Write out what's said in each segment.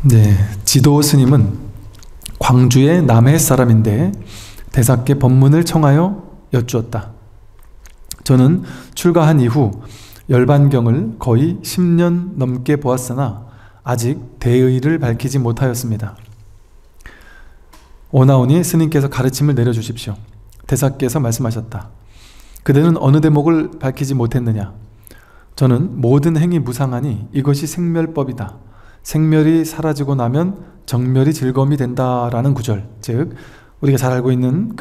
네, 지도 스님은 광주의 남해 사람인데 대사께 법문을 청하여 여쭈었다. 저는 출가한 이후 열반경을 거의 10년 넘게 보았으나 아직 대의를 밝히지 못하였습니다. 오나오니 스님께서 가르침을 내려주십시오. 대사께서 말씀하셨다. 그대는 어느 대목을 밝히지 못했느냐? 저는 모든 행위 무상하니 이것이 생멸법이다. 생멸이 사라지고 나면 정멸이 즐거움이 된다라는 구절, 즉 우리가 잘 알고 있는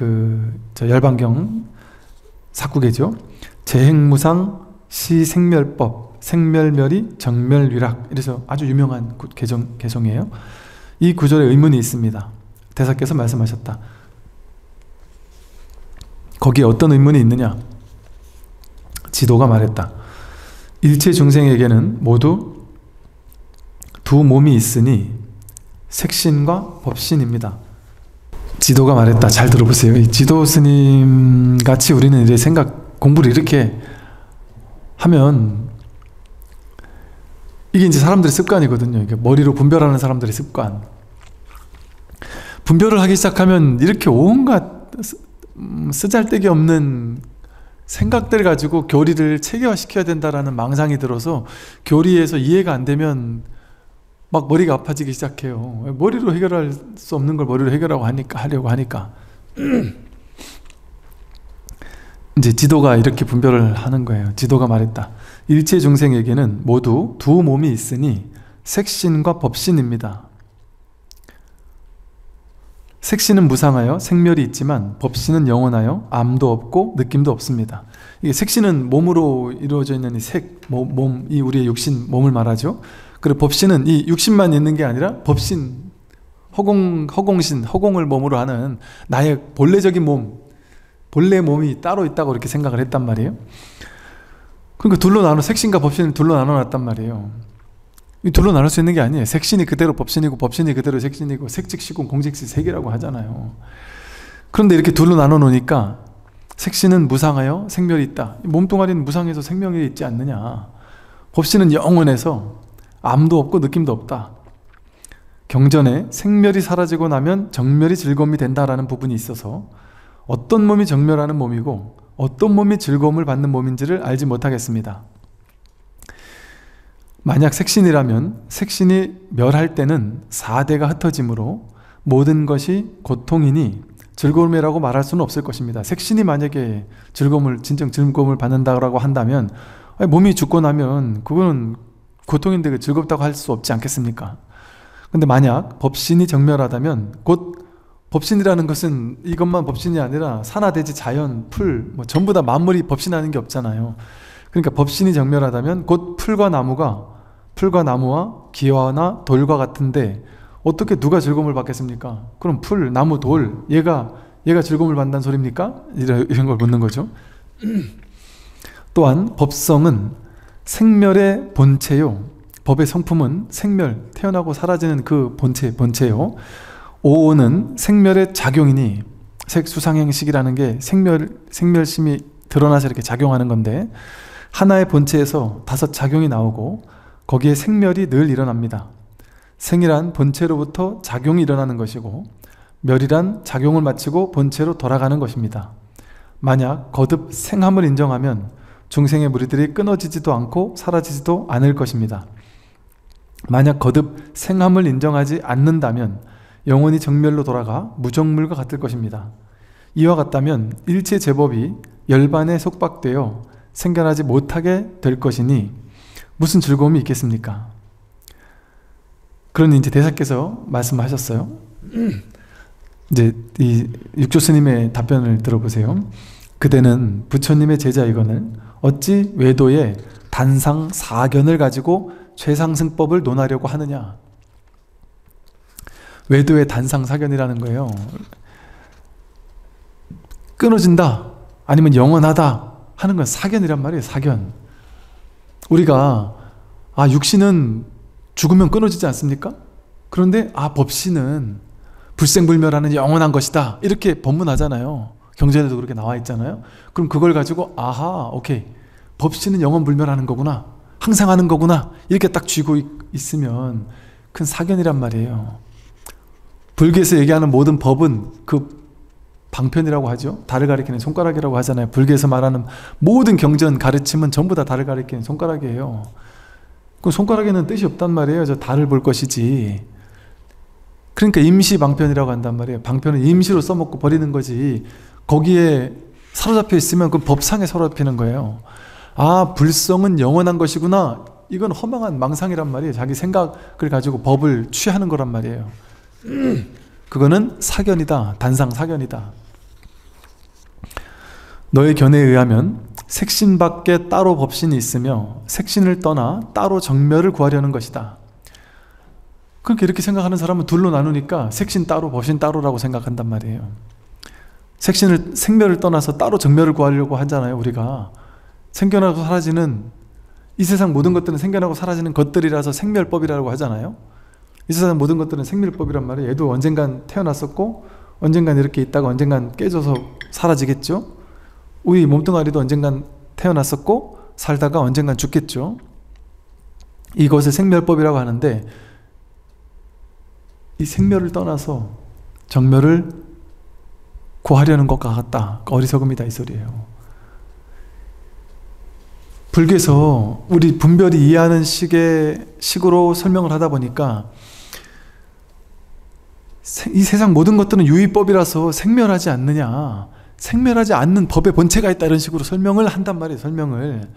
저 열반경 사구계죠. 재행무상 시생멸법, 생멸멸이 정멸위락, 이래서 아주 유명한 개성이에요. 이 구절에 의문이 있습니다. 대사께서 말씀하셨다. 거기에 어떤 의문이 있느냐? 지도가 말했다. 일체 중생에게는 모두 두 몸이 있으니 색신과 법신입니다. 지도가 말했다. 잘 들어보세요. 이 지도 스님 같이 우리는 이제 공부를 이렇게 하면 이게 이제 사람들의 습관이거든요. 이게 머리로 분별하는 사람들의 습관. 분별을 하기 시작하면 이렇게 온갖 쓰잘데기 없는 생각들 가지고 교리를 체계화시켜야 된다라는 망상이 들어서 교리에서 이해가 안 되면 막 머리가 아파지기 시작해요. 머리로 해결할 수 없는 걸 머리로 하려고 하니까 이제 지도가 이렇게 분별을 하는 거예요. 지도가 말했다. 일체 중생에게는 모두 두 몸이 있으니 색신과 법신입니다. 색신은 무상하여 생멸이 있지만 법신은 영원하여 암도 없고 느낌도 없습니다. 이게 색신은 몸으로 이루어져 있는 이 색, 이 우리의 육신, 몸을 말하죠. 그리고 법신은 이 육신만 있는 게 아니라 법신, 허공신, 허공을 몸으로 하는 나의 본래적인 몸, 본래 몸이 따로 있다고 이렇게 생각을 했단 말이에요. 그러니까 색신과 법신을 둘로 나눠놨단 말이에요. 이 둘로 나눌 수 있는 게 아니에요. 색신이 그대로 법신이고 법신이 그대로 색신이고 색즉시공 공즉시 색이라고 하잖아요. 그런데 이렇게 둘로 나눠 놓으니까 색신은 무상하여 생멸이 있다. 몸뚱아리는 무상해서 생명이 있지 않느냐. 법신은 영원해서 암도 없고 느낌도 없다. 경전에 생멸이 사라지고 나면 정멸이 즐거움이 된다라는 부분이 있어서 어떤 몸이 정멸하는 몸이고 어떤 몸이 즐거움을 받는 몸인지를 알지 못하겠습니다. 만약 색신이라면 색신이 멸할 때는 4대가 흩어지므로 모든 것이 고통이니 즐거움이라고 말할 수는 없을 것입니다. 색신이 만약에 진정 즐거움을 받는다고 한다면 몸이 죽고 나면 그거는 고통인데 즐겁다고 할 수 없지 않겠습니까? 근데 만약 법신이 정멸하다면 곧 법신이라는 것은 이것만 법신이 아니라 산하대지 자연, 풀 전부 다 만물이 법신하는 게 없잖아요. 그러니까 법신이 정멸하다면 곧 풀과 나무와 기와나 돌과 같은데 어떻게 누가 즐거움을 받겠습니까? 그럼 풀, 나무, 돌 얘가 즐거움을 받는다는 소리입니까? 이런 걸 묻는 거죠. 또한 법성은 생멸의 본체요. 법의 성품은 생멸, 태어나고 사라지는 그 본체요. 오오는 생멸의 작용이니 색수상행식이라는 게 생멸심이 드러나서 이렇게 작용하는 건데 하나의 본체에서 5 작용이 나오고 거기에 생멸이 늘 일어납니다. 생이란 본체로부터 작용이 일어나는 것이고 멸이란 작용을 마치고 본체로 돌아가는 것입니다. 만약 거듭 생함을 인정하면 중생의 무리들이 끊어지지도 않고 사라지지도 않을 것입니다. 만약 거듭 생함을 인정하지 않는다면 영원히 정멸로 돌아가 무정물과 같을 것입니다. 이와 같다면 일체 제법이 열반에 속박되어 생겨나지 못하게 될 것이니 무슨 즐거움이 있겠습니까? 그러니 이제 대사께서 말씀하셨어요. 이제 이 육조 스님의 답변을 들어보세요. 그대는 부처님의 제자이거늘 어찌 외도의 단상 사견을 가지고 최상승법을 논하려고 하느냐. 외도의 단상 사견이라는 거예요. 끊어진다 아니면 영원하다 하는 건 사견이란 말이에요. 사견. 우리가 육신은 죽으면 끊어지지 않습니까? 그런데 법신은 불생불멸하는 영원한 것이다 이렇게 법문하잖아요. 경전에도 그렇게 나와 있잖아요. 그럼 그걸 가지고 오케이, 법신은 영원불멸하는 거구나, 항상 하는 거구나 이렇게 딱 쥐고 있으면 큰 사견이란 말이에요. 불교에서 얘기하는 모든 법은 그 방편이라고 하죠. 달을 가리키는 손가락이라고 하잖아요. 불교에서 말하는 모든 경전 가르침은 전부 다 달을 가리키는 손가락이에요. 그 손가락에는 뜻이 없단 말이에요. 저 달을 볼 것이지. 그러니까 임시 방편이라고 한단 말이에요. 방편은 임시로 써먹고 버리는 거지. 거기에 사로잡혀 있으면 그 법상에 사로잡히는 거예요. 아, 불성은 영원한 것이구나. 이건 허망한 망상이란 말이에요. 자기 생각을 가지고 법을 취하는 거란 말이에요. 그거는 사견이다. 단상 사견이다. 너의 견해에 의하면 색신 밖에 따로 법신이 있으며 색신을 떠나 따로 정멸을 구하려는 것이다. 그렇게 이렇게 생각하는 사람은 둘로 나누니까 색신 따로 법신 따로라고 생각한단 말이에요. 생멸을 떠나서 따로 정멸을 구하려고 하잖아요. 우리가 생겨나고 사라지는 이 세상 모든 것들은 생겨나고 사라지는 것들이라서 생멸법이라고 하잖아요. 이 세상 모든 것들은 생멸법이란 말이에요. 얘도 언젠간 태어났었고 언젠간 이렇게 있다가 언젠간 깨져서 사라지겠죠. 우리 몸뚱아리도 언젠간 태어났었고 살다가 언젠간 죽겠죠. 이것을 생멸법이라고 하는데 이 생멸을 떠나서 정멸을 구하려는 것과 같다. 어리석음이다 이 소리예요. 불교에서 우리 분별이 이해하는 식으로 설명을 하다 보니까 이 세상 모든 것들은 유의법이라서 생멸하지 않느냐, 생멸하지 않는 법의 본체가 있다 이런 식으로 설명을 한단 말이에요. 설명을.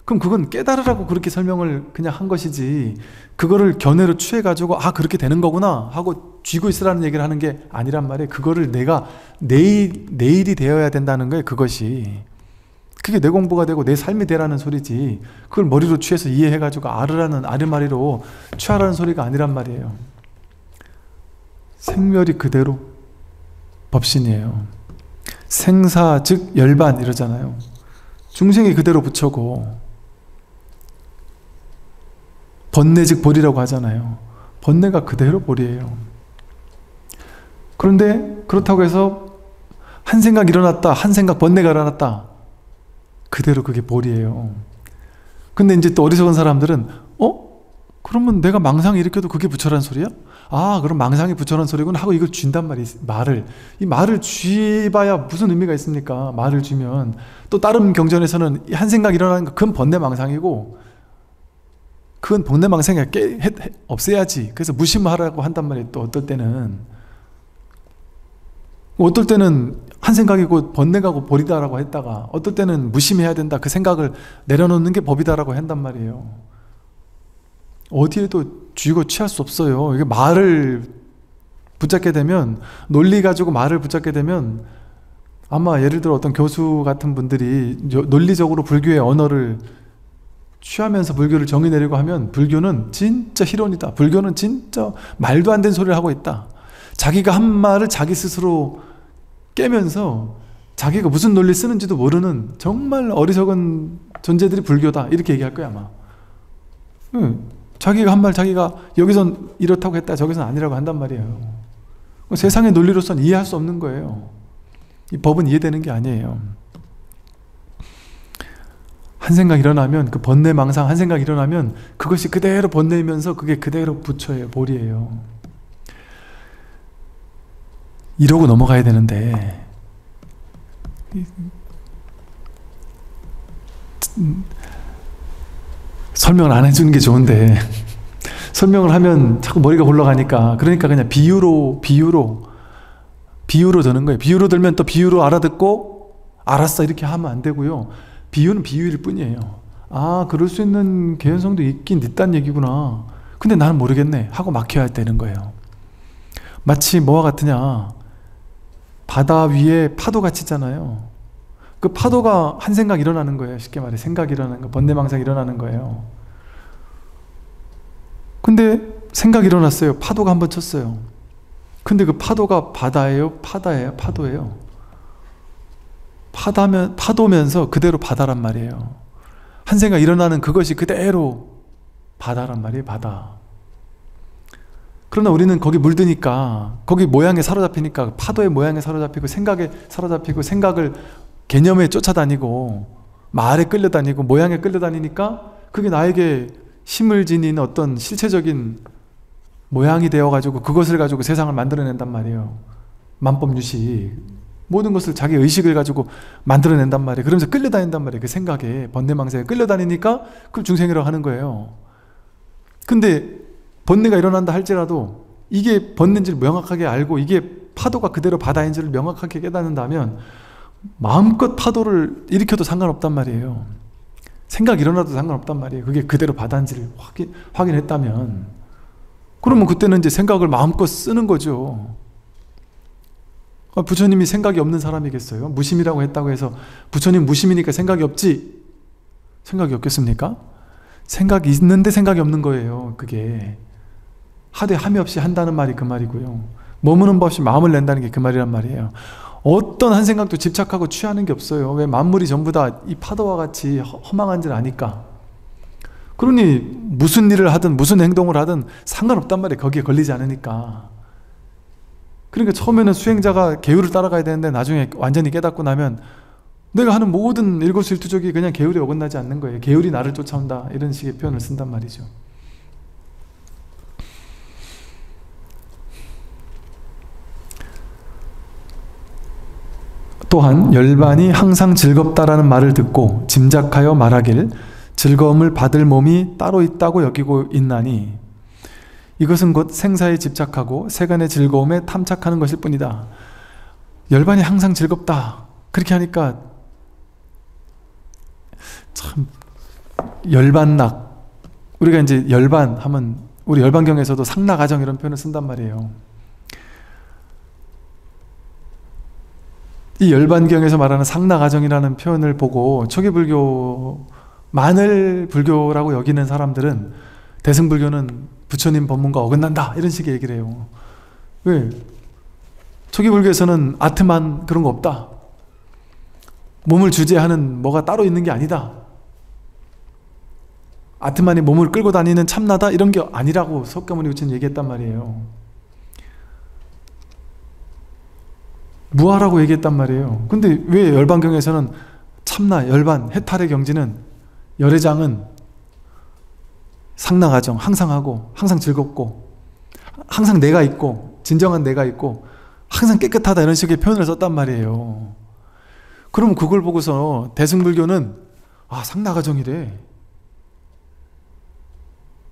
그럼 그건 깨달으라고 그렇게 설명을 그냥 한 것이지 그거를 견해로 취해가지고 아 그렇게 되는 거구나 하고 쥐고 있으라는 얘기를 하는 게 아니란 말이에요. 그거를 내가 내일이 되어야 된다는 거예요. 그것이. 그게 내 공부가 되고 내 삶이 되라는 소리지 그걸 머리로 취해서 이해해가지고 알으라는 아르마리로 취하라는 소리가 아니란 말이에요. 생멸이 그대로 법신이에요. 생사 즉 열반 이러잖아요. 중생이 그대로 부처고 번뇌 즉 보리라고 하잖아요. 번뇌가 그대로 보리예요. 그런데 그렇다고 해서 한 생각 일어났다, 한 생각 번뇌가 일어났다, 그대로 그게 보리예요. 근데 이제 또 어리석은 사람들은 그러면 내가 망상을 일으켜도 그게 부처라는 소리야? 아 그럼 망상이 부처라는 소리구나 하고 이걸 쥔단 말이에요. 이 말을 쥐봐야 무슨 의미가 있습니까? 말을 쥐면 또 다른 경전에서는 한 생각 일어나는 거 그건 번뇌 망상이고 그건 번뇌 망상이 없애야지. 그래서 무심하라고 한단 말이에요. 또 어떨 때는 한 생각이고 번뇌가고 보리다라고 했다가 어떨 때는 무심해야 된다. 그 생각을 내려놓는 게 법이다라고 한단 말이에요. 어디에도 쥐고 취할 수 없어요. 이게 말을 붙잡게 되면 논리 가지고 말을 붙잡게 되면 아마 예를 들어 어떤 교수 같은 분들이 논리적으로 불교의 언어를 취하면서 불교를 정의 내리고 하면 불교는 진짜 희론이다. 불교는 진짜 말도 안 되는 소리를 하고 있다. 자기가 한 말을 자기 스스로 깨면서 자기가 무슨 논리 쓰는지도 모르는 정말 어리석은 존재들이 불교다. 이렇게 얘기할 거야 아마. 자기가 한 말 자기가 여기선 이렇다고 했다 저기선 아니라고 한단 말이에요. 세상의 논리로서는 이해할 수 없는 거예요. 이 법은 이해되는 게 아니에요. 한 생각 일어나면 그 번뇌 망상 한 생각 일어나면 그것이 그대로 번뇌이면서 그게 그대로 부처예요. 보리예요. 이러고 넘어가야 되는데 설명을 안 해주는 게 좋은데 설명을 하면 자꾸 머리가 굴러가니까 그러니까 그냥 비유로 드는 거예요. 비유로 들면 또 비유로 알아듣고 알았어 이렇게 하면 안 되고요. 비유는 비유일 뿐이에요. 아 그럴 수 있는 개연성도 있긴 있단 얘기구나. 근데 나는 모르겠네 하고 막혀야 되는 거예요. 마치 뭐와 같으냐, 바다 위에 파도같이 있잖아요. 그 파도가 한 생각 일어나는 거예요. 쉽게 말해 생각이 일어나는 거, 번뇌망상이 일어나는 거예요. 근데 생각이 일어났어요. 파도가 한번 쳤어요. 근데 그 파도가 바다예요? 파도예요? 파도면서 그대로 바다란 말이에요. 한 생각 일어나는 그것이 그대로 바다란 말이에요. 바다. 그러나 우리는 거기 물드니까 거기 모양에 사로잡히니까 파도의 모양에 사로잡히고 생각에 사로잡히고 생각을 개념에 쫓아다니고 말에 끌려다니고 모양에 끌려다니니까 그게 나에게 힘을 지닌 어떤 실체적인 모양이 되어가지고 그것을 가지고 세상을 만들어낸단 말이에요. 만법유식. 모든 것을 자기 의식을 가지고 만들어낸단 말이에요. 그러면서 끌려다닌단 말이에요. 그 생각에, 번뇌망상에 끌려다니니까 그걸 중생이라고 하는 거예요. 근데 번뇌가 일어난다 할지라도 이게 번뇌인지를 명확하게 알고 이게 파도가 그대로 바다인지를 명확하게 깨닫는다면 마음껏 파도를 일으켜도 상관없단 말이에요. 생각이 일어나도 상관없단 말이에요. 그게 그대로 바다인지를 확인했다면. 그러면 그때는 이제 생각을 마음껏 쓰는 거죠. 부처님이 생각이 없는 사람이겠어요? 무심이라고 했다고 해서 부처님 무심이니까 생각이 없지? 생각이 없겠습니까? 생각이 있는데 생각이 없는 거예요. 그게 하되 함이 없이 한다는 말이 그 말이고요. 머무는 법 없이 마음을 낸다는 게 그 말이란 말이에요. 어떤 한 생각도 집착하고 취하는 게 없어요. 왜? 만물이 전부 다 이 파도와 같이 허망한 줄 아니까. 그러니 무슨 일을 하든 무슨 행동을 하든 상관없단 말이에요. 거기에 걸리지 않으니까. 그러니까 처음에는 수행자가 계율을 따라가야 되는데 나중에 완전히 깨닫고 나면 내가 하는 모든 일거수일투족이 그냥 계율에 어긋나지 않는 거예요. 계율이 나를 쫓아온다, 이런 식의 표현을 쓴단 말이죠. 또한 열반이 항상 즐겁다라는 말을 듣고 짐작하여 말하길 즐거움을 받을 몸이 따로 있다고 여기고 있나니 이것은 곧 생사에 집착하고 세간의 즐거움에 탐착하는 것일 뿐이다. 열반이 항상 즐겁다, 그렇게 하니까 참 열반락, 우리가 이제 열반 하면 우리 열반경에서도 상락아정 이런 표현을 쓴단 말이에요. 이 열반경에서 말하는 상락아정이라는 표현을 보고 초기 불교만을 불교라고 여기는 사람들은 대승불교는 부처님 법문과 어긋난다, 이런 식의 얘기를 해요. 왜? 초기 불교에서는 아트만 그런 거 없다. 몸을 주재하는 뭐가 따로 있는 게 아니다. 아트만이 몸을 끌고 다니는 참나다, 이런 게 아니라고 석가모니 부처님 얘기했단 말이에요. 무아라고 얘기했단 말이에요. 근데 왜 열반경에서는 참나, 열반, 해탈의 경지는, 열애장은 상락아정, 항상 하고 항상 즐겁고 항상 내가 있고 진정한 내가 있고 항상 깨끗하다, 이런 식의 표현을 썼단 말이에요. 그러면 그걸 보고서 대승불교는 상락아정이래,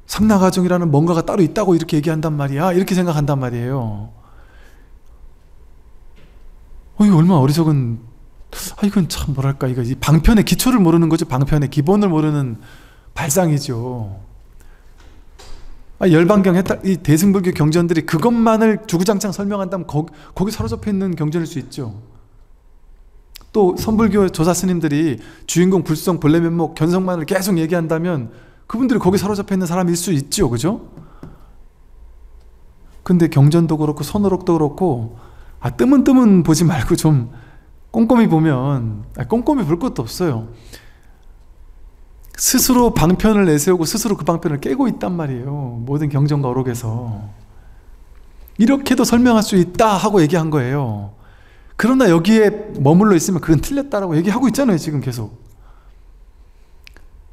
상락아정이라는 뭔가가 따로 있다고 이렇게 얘기한단 말이야, 이렇게 생각한단 말이에요. 이거 얼마나 어리석은, 이건 참 뭐랄까, 이거 이 방편의 기초를 모르는 거죠. 방편의 기본을 모르는 발상이죠. 열반경 이 대승불교 경전들이 그것만을 주구장창 설명한다면 거기 사로잡혀 있는 경전일 수 있죠. 또 선불교 조사 스님들이 주인공, 불성, 본래면목, 견성만을 계속 얘기한다면 그분들이 거기 사로잡혀 있는 사람일 수 있죠. 그죠? 근데 경전도 그렇고 선어록도 그렇고 뜨문뜨문 보지 말고 좀 꼼꼼히 보면, 꼼꼼히 볼 것도 없어요. 스스로 방편을 내세우고 스스로 그 방편을 깨고 있단 말이에요. 모든 경전과 어록에서. 이렇게도 설명할 수 있다 하고 얘기한 거예요. 그러나 여기에 머물러 있으면 그건 틀렸다라고 얘기하고 있잖아요. 지금 계속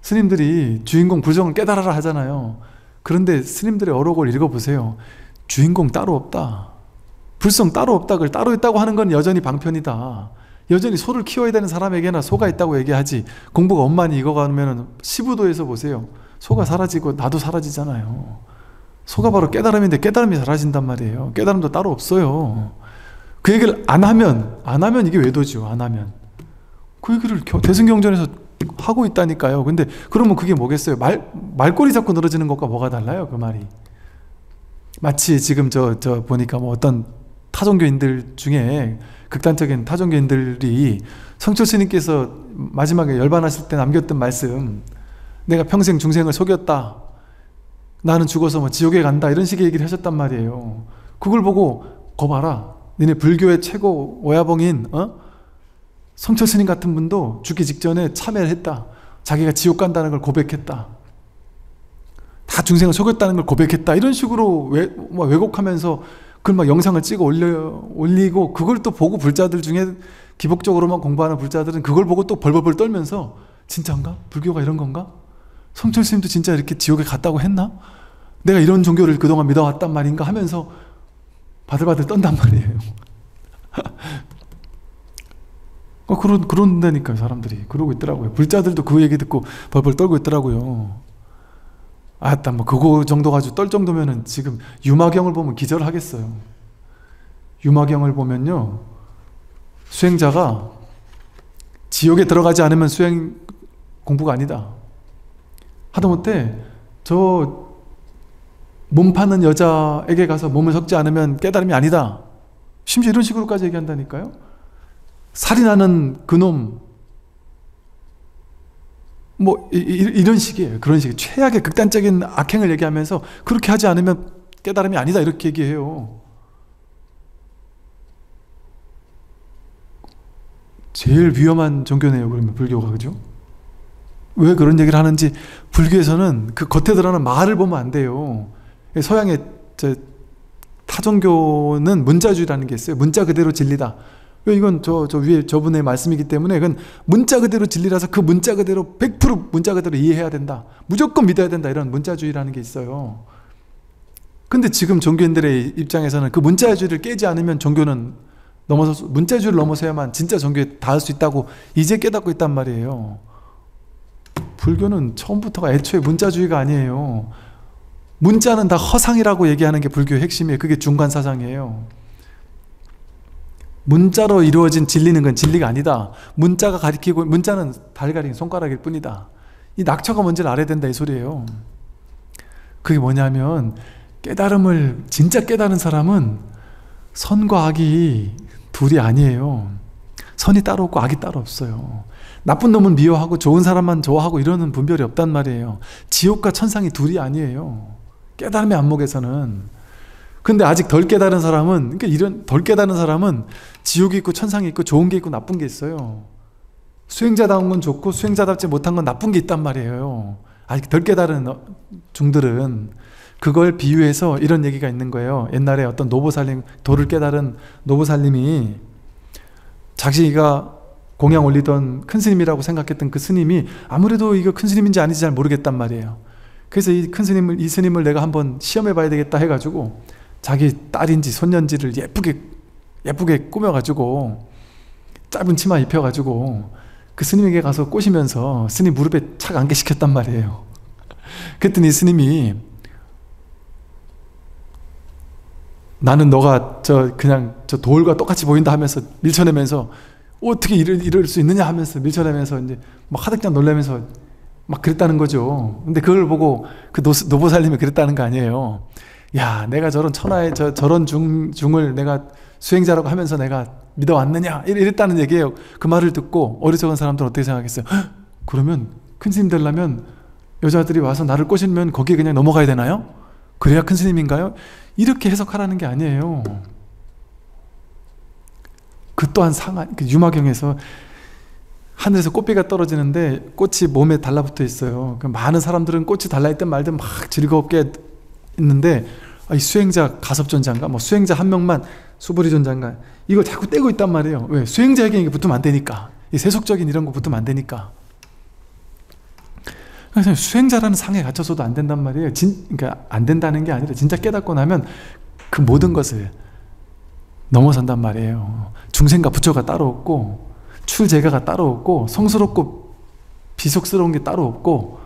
스님들이 주인공 불성을 깨달아라 하잖아요. 그런데 스님들의 어록을 읽어보세요. 주인공 따로 없다, 불성 따로 없다, 그걸 따로 있다고 하는 건 여전히 방편이다. 여전히 소를 키워야 되는 사람에게나 소가 있다고 얘기하지, 공부가 엄만히 익어가면 시부도에서 보세요. 소가 사라지고 나도 사라지잖아요. 소가 바로 깨달음인데 깨달음이 사라진단 말이에요. 깨달음도 따로 없어요. 그 얘기를 안 하면 이게 외도죠. 안 하면 그 얘기를 대승경전에서 하고 있다니까요. 근데 그러면 그게 뭐겠어요? 말꼬리 잡고 늘어지는 것과 뭐가 달라요? 그 말이 마치 지금 저 보니까 뭐 어떤 타종교인들 중에 극단적인 타종교인들이 성철 스님께서 마지막에 열반하실 때 남겼던 말씀, 내가 평생 중생을 속였다, 나는 죽어서 뭐 지옥에 간다, 이런 식의 얘기를 하셨단 말이에요. 그걸 보고 거 봐라, 니네 불교의 최고 오야봉인 성철 스님 같은 분도 죽기 직전에 참회를 했다, 자기가 지옥 간다는 걸 고백했다, 다 중생을 속였다는 걸 고백했다, 이런 식으로 왜곡하면서 그걸 막 영상을 찍어 올리고 그걸 또 보고 불자들 중에 기복적으로만 공부하는 불자들은 그걸 보고 또 벌벌벌 떨면서 진짜인가? 불교가 이런 건가? 성철 스님도 진짜 이렇게 지옥에 갔다고 했나? 내가 이런 종교를 그동안 믿어왔단 말인가 하면서 바들바들 떤단 말이에요. 그런다니까요, 사람들이. 그러고 있더라고요. 불자들도 그 얘기 듣고 벌벌 떨고 있더라고요. 아따, 뭐, 그거 정도 가지고 떨 정도면은 지금 유마경을 보면 기절하겠어요. 유마경을 보면요, 수행자가 지옥에 들어가지 않으면 수행 공부가 아니다. 하다못해 저 몸 파는 여자에게 가서 몸을 섞지 않으면 깨달음이 아니다. 심지어 이런 식으로까지 얘기한다니까요. 살인하는 그놈, 뭐 이런 식이에요. 그런 식의 최악의 극단적인 악행을 얘기하면서 그렇게 하지 않으면 깨달음이 아니다 이렇게 얘기해요. 제일 위험한 종교네요, 그러면 불교가. 그죠? 왜 그런 얘기를 하는지, 불교에서는 그 겉에 드러나는 말을 보면 안 돼요. 서양의 타종교는 문자주의라는 게 있어요. 문자 그대로 진리다. 이건 저 위에 저분의 말씀이기 때문에 그건 문자 그대로 진리라서 그 문자 그대로 100% 문자 그대로 이해해야 된다. 무조건 믿어야 된다. 이런 문자주의라는 게 있어요. 근데 지금 종교인들의 입장에서는 그 문자주의를 깨지 않으면 종교는 문자주의를 넘어서야만 진짜 종교에 닿을 수 있다고 이제 깨닫고 있단 말이에요. 불교는 처음부터가 애초에 문자주의가 아니에요. 문자는 다 허상이라고 얘기하는 게 불교의 핵심이에요. 그게 중간 사상이에요. 문자로 이루어진 진리는 건 진리가 아니다. 문자가 가리키고, 문자는 달 가리킨 손가락일 뿐이다. 이 낙처가 뭔지를 알아야 된다 이 소리예요. 그게 뭐냐면, 깨달음을 진짜 깨달은 사람은 선과 악이 둘이 아니에요. 선이 따로 없고 악이 따로 없어요. 나쁜 놈은 미워하고 좋은 사람만 좋아하고 이러는 분별이 없단 말이에요. 지옥과 천상이 둘이 아니에요. 깨달음의 안목에서는. 근데 아직 덜 깨달은 사람은, 그러니까 이런 덜 깨달은 사람은 지옥이 있고 천상이 있고 좋은 게 있고 나쁜 게 있어요. 수행자다운 건 좋고 수행자답지 못한 건 나쁜 게 있단 말이에요. 아직 덜 깨달은 중들은. 그걸 비유해서 이런 얘기가 있는 거예요. 옛날에 어떤 노보살님, 도를 깨달은 노보살님이 자기가 공양 올리던 큰 스님이라고 생각했던 그 스님이 아무래도 이거 큰 스님인지 아닌지 잘 모르겠단 말이에요. 그래서 이 스님을 내가 한번 시험해 봐야 되겠다 해가지고 자기 딸인지 손녀인지를 예쁘게 꾸며가지고 짧은 치마 입혀가지고 그 스님에게 가서 꼬시면서 스님 무릎에 착 앉게 시켰단 말이에요. 그랬더니 스님이, 나는 너가 그냥 저 돌과 똑같이 보인다 하면서 밀쳐내면서, 어떻게 이럴 수 있느냐 하면서 밀쳐내면서 이제 막 하득장 놀라면서 막 그랬다는 거죠. 근데 그걸 보고 그 노보살님이 그랬다는 거 아니에요. 야, 내가 저런 천하의 저런 중을 내가 수행자라고 하면서 내가 믿어왔느냐 이랬다는 얘기예요. 그 말을 듣고 어리석은 사람들은 어떻게 생각했어요? 헉, 그러면 큰 스님 되려면 여자들이 와서 나를 꼬시면 거기에 그냥 넘어가야 되나요? 그래야 큰 스님인가요? 이렇게 해석하라는 게 아니에요. 그 또한 그 유마경에서 하늘에서 꽃비가 떨어지는데 꽃이 몸에 달라붙어 있어요. 많은 사람들은 꽃이 달라있든 말든 막 즐겁게 있는데, 이 수행자 가섭존자인가, 뭐 수행자 한 명만 수부리존자인가, 이걸 자꾸 떼고 있단 말이에요. 왜? 수행자에게 이게 붙으면 안 되니까. 이 세속적인 이런 거 붙으면 안 되니까. 그래서 수행자라는 상에 갇혀서도 안 된단 말이에요. 그러니까 안 된다는 게 아니라 진짜 깨닫고 나면 그 모든 것을 넘어선단 말이에요. 중생과 부처가 따로 없고 출제가가 따로 없고 성스럽고 비속스러운 게 따로 없고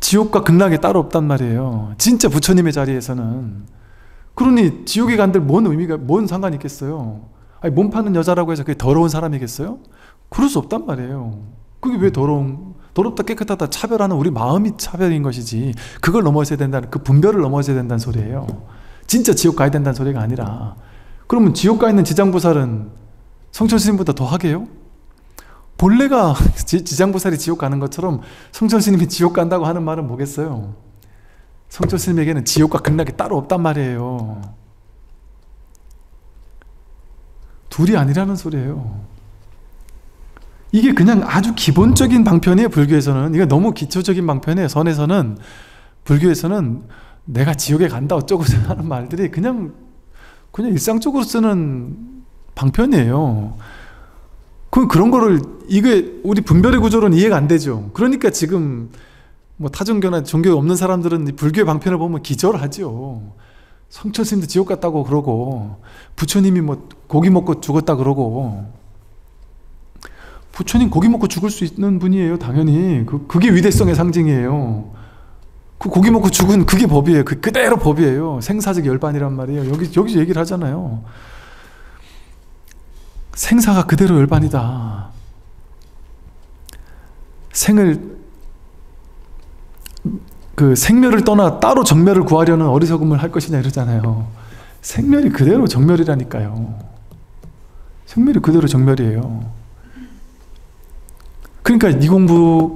지옥과 극락이 따로 없단 말이에요. 진짜 부처님의 자리에서는. 그러니 지옥에 간들 뭔 상관이 있겠어요? 아니, 몸 파는 여자라고 해서 그게 더러운 사람이겠어요? 그럴 수 없단 말이에요. 그게 왜 더럽다 깨끗하다 차별하는 우리 마음이 차별인 것이지, 그걸 넘어서야 된다는, 그 분별을 넘어서야 된다는 소리예요. 진짜 지옥 가야 된다는 소리가 아니라. 그러면 지옥 가 있는 지장보살은 성철스님보다 더 하게요? 본래가 지장보살이 지옥 가는 것처럼 성철스님이 지옥 간다고 하는 말은 뭐겠어요? 성철스님에게는 지옥과 극락이 따로 없단 말이에요. 둘이 아니라는 소리예요. 이게 그냥 아주 기본적인 방편이에요. 불교에서는. 이거 너무 기초적인 방편이에요. 선에서는, 불교에서는 내가 지옥에 간다 어쩌고 하는 말들이 그냥 일상적으로 쓰는 방편이에요. 그런 거를, 이게 우리 분별의 구조로는 이해가 안 되죠. 그러니까 지금 뭐 타종교나 종교 없는 사람들은 이 불교의 방편을 보면 기절하죠. 성철 스님도 지옥 갔다고 그러고, 부처님이 뭐 고기 먹고 죽었다 그러고. 부처님 고기 먹고 죽을 수 있는 분이에요, 당연히. 그게 위대성의 상징이에요. 그 고기 먹고 죽은 그게 법이에요. 그대로 법이에요. 생사적 열반이란 말이에요. 여기서 얘기를 하잖아요. 생사가 그대로 열반이다. 생멸을 떠나 따로 정멸을 구하려는 어리석음을 할 것이냐 이러잖아요. 생멸이 그대로 정멸이라니까요. 생멸이 그대로 정멸이에요. 그러니까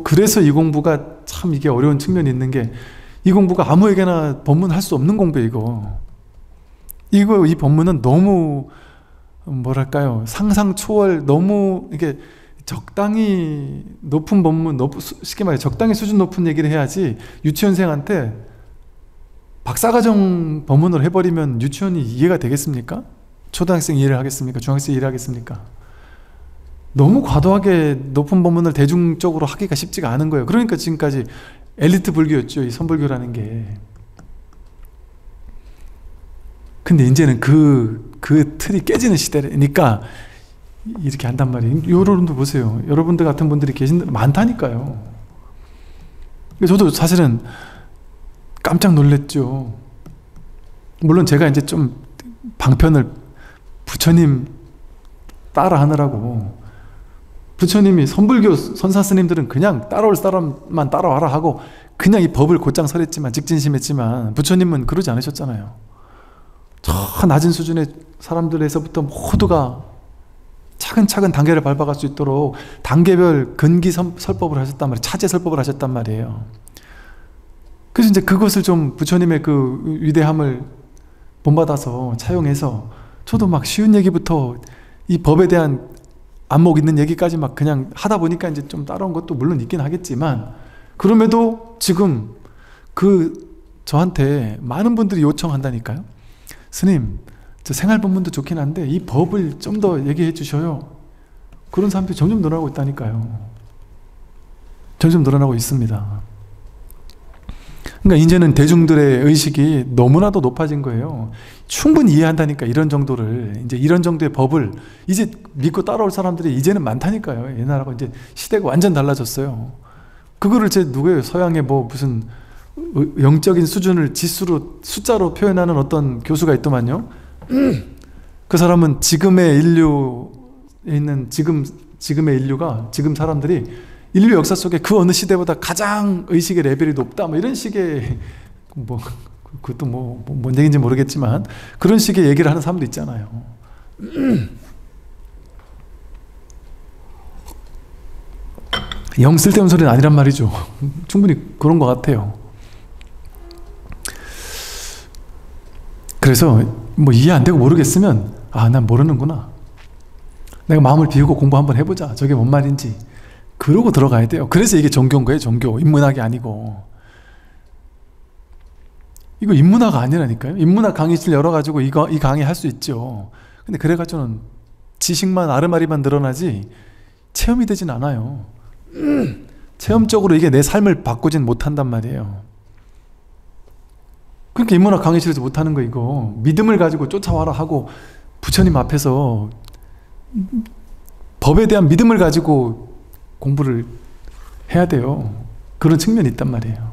그래서 이 공부가 참 이게 어려운 측면이 있는 게, 이 공부가 아무에게나 법문할 수 없는 공부예요, 이 법문은 너무 뭐랄까요, 상상 초월, 너무 이게 적당히 높은 법문, 쉽게 말해 적당히 수준 높은 얘기를 해야지. 유치원생한테 박사과정 법문을 해버리면 유치원이 이해가 되겠습니까? 초등학생 이해를 하겠습니까? 중학생 이해를 하겠습니까? 너무 과도하게 높은 법문을 대중적으로 하기가 쉽지가 않은 거예요. 그러니까 지금까지 엘리트 불교였죠, 이 선불교라는 게. 근데 이제는 그 틀이 깨지는 시대니까 이렇게 한단 말이에요. 여러분들 보세요. 여러분들 같은 분들이 많다니까요. 저도 사실은 깜짝 놀랐죠. 물론 제가 이제 좀 방편을 부처님 따라 하느라고, 부처님이 선불교 선사 스님들은 그냥 따라올 사람만 따라와라 하고 그냥 이 법을 곧장 설했지만, 직진심했지만, 부처님은 그러지 않으셨잖아요. 저 낮은 수준의 사람들에서부터 모두가 차근차근 단계를 밟아갈 수 있도록 단계별 근기 설법을 하셨단 말이에요. 차제 설법을 하셨단 말이에요. 그래서 이제 그것을 좀 부처님의 그 위대함을 본받아서 차용해서, 저도 막 쉬운 얘기부터 이 법에 대한 안목 있는 얘기까지 막 그냥 하다 보니까 이제 좀 따라온 것도 물론 있긴 하겠지만, 그럼에도 지금 저한테 많은 분들이 요청한다니까요. 스님, 저 생활법문도 좋긴 한데 이 법을 좀 더 얘기해 주셔요. 그런 사람들이 점점 늘어나고 있다니까요. 점점 늘어나고 있습니다. 그러니까 이제는 대중들의 의식이 너무나도 높아진 거예요. 충분히 이해한다니까, 이런 정도를. 이제 이런 정도의 법을 이제 믿고 따라올 사람들이 이제는 많다니까요. 옛날하고 이제 시대가 완전 달라졌어요. 그거를 누구예요? 서양의 뭐 무슨 영적인 수준을 지수로, 숫자로 표현하는 어떤 교수가 있더만요. 그 사람은 지금의 인류에 있는 지금의 인류가, 지금 사람들이 인류 역사 속에 그 어느 시대보다 가장 의식의 레벨이 높다, 뭐 이런 식의, 뭐 그것도 뭔 얘기인지 모르겠지만 그런 식의 얘기를 하는 사람도 있잖아요. 영 쓸데없는 소리는 아니란 말이죠. 충분히 그런 것 같아요. 그래서 뭐 이해 안 되고 모르겠으면, 난 모르는구나, 내가 마음을 비우고 공부 한번 해보자, 저게 뭔 말인지, 그러고 들어가야 돼요. 그래서 이게 종교인 거예요. 종교, 인문학이 아니고. 이거 인문학 아니라니까요. 인문학 강의실 열어가지고 이 강의 할 수 있죠. 근데 그래가지고는 지식만, 아르마리만 늘어나지 체험이 되진 않아요. 체험적으로 이게 내 삶을 바꾸진 못한단 말이에요. 그러니까 인문학 강의실에서 못하는 거, 이거 믿음을 가지고 쫓아와라 하고 부처님 앞에서 법에 대한 믿음을 가지고 공부를 해야 돼요. 그런 측면이 있단 말이에요.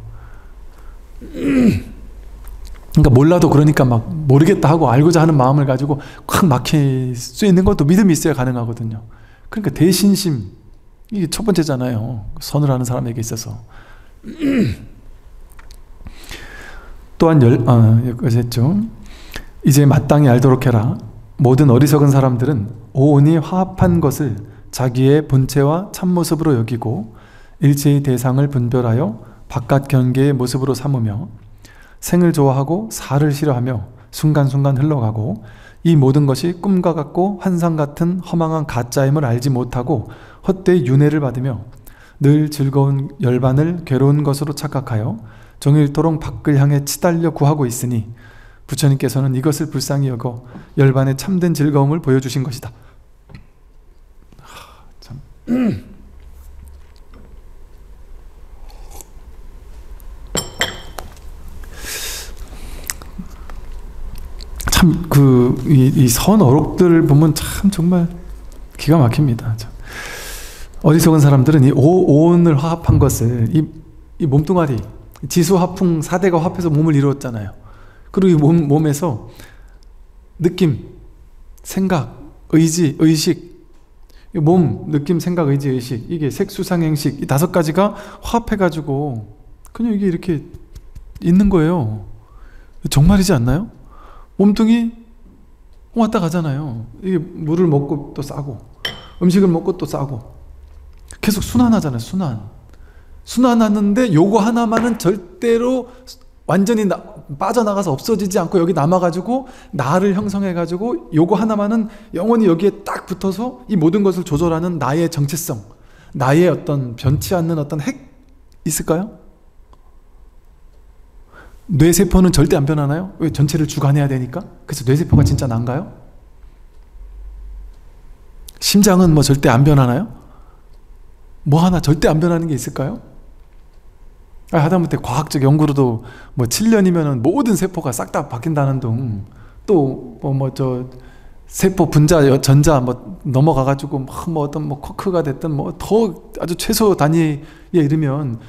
그러니까 몰라도, 그러니까 막 모르겠다 하고 알고자 하는 마음을 가지고 확 막힐 수 있는 것도 믿음이 있어야 가능하거든요. 그러니까 대신심, 이게 첫 번째잖아요. 선을 하는 사람에게 있어서. 또한 여기까지 했죠. 이제 마땅히 알도록 해라. 모든 어리석은 사람들은 오온이 화합한 것을 자기의 본체와 참모습으로 여기고 일체의 대상을 분별하여 바깥 경계의 모습으로 삼으며 생을 좋아하고 사를 싫어하며 순간순간 흘러가고 이 모든 것이 꿈과 같고 환상 같은 허망한 가짜임을 알지 못하고 헛되이 윤회를 받으며 늘 즐거운 열반을 괴로운 것으로 착각하여 종일토록 밖을 향해 치달려 구하고 있으니 부처님께서는 이것을 불쌍히 여겨 열반의 참된 즐거움을 보여주신 것이다. 참. 참 이 선어록들 보면 참 정말 기가 막힙니다. 어리석은 사람들은 이 오온을 화합한 것을 이 몸뚱아리 지수화풍 4대가 합해서 몸을 이루었잖아요. 그리고 이 몸에서 느낌, 생각, 의지, 의식, 몸, 느낌, 생각, 의지, 의식, 이게 색수상행식 이 5가지가 화합해가지고 그냥 이게 이렇게 있는 거예요. 정말이지 않나요? 몸뚱이 왔다 가잖아요. 이게 물을 먹고 또 싸고 음식을 먹고 또 싸고 계속 순환하잖아요. 순환하는데 요거 하나만은 절대로 완전히 빠져나가서 없어지지 않고 여기 남아가지고 나를 형성해가지고 요거 하나만은 영원히 여기에 딱 붙어서 이 모든 것을 조절하는 나의 정체성, 나의 어떤 변치 않는 어떤 핵 있을까요? 뇌세포는 절대 안 변하나요? 왜? 전체를 주관해야 되니까? 그래서 뇌세포가 진짜 난가요? 심장은 뭐 절대 안 변하나요? 뭐 하나 절대 안 변하는 게 있을까요? 하다못해 과학적 연구로도 뭐 7년이면은 모든 세포가 싹 다 바뀐다는 둥, 또 세포 분자 전자 뭐 넘어가가지고 뭐 어떤 뭐 쿼크가 됐든 뭐 더 아주 최소 단위에 이르면